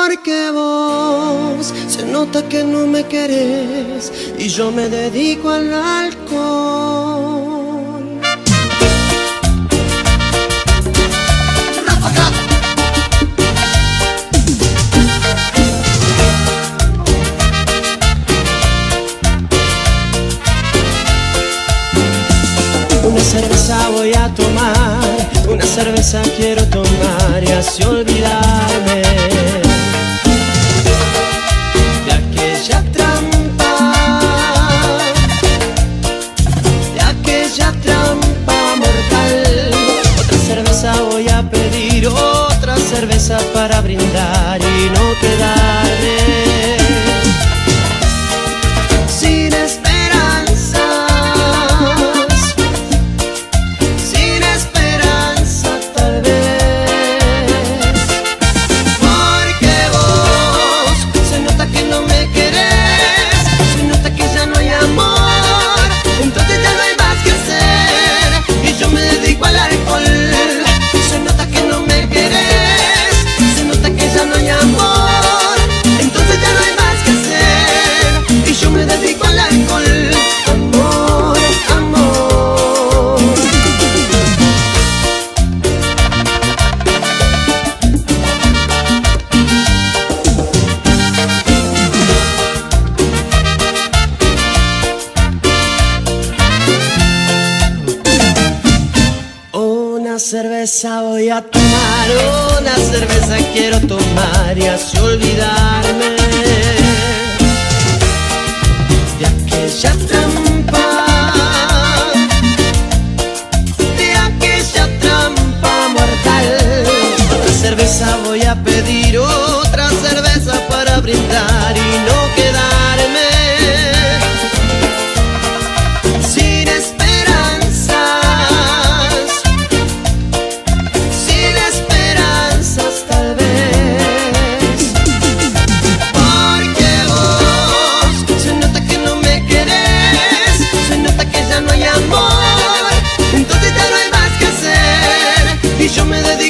Porque vos se nota que no me querés y yo me dedico al alcohol. Una cerveza voy a tomar, una cerveza quiero tomar y así olvidarme de aquella trampa mortal. Otra cerveza voy a pedir, otra cerveza para brindar y no quedarme sin esperanza. Una cerveza voy a tomar, una cerveza quiero tomar y así olvidarme de aquella trampa mortal. Otra cerveza voy a pedir, otra cerveza para brindar y no quedarme sin esperanzas tal vez. Porque vos se nota que no me querés, se nota que ya no hay amor, entonces ya no hay más que hacer y yo me dedico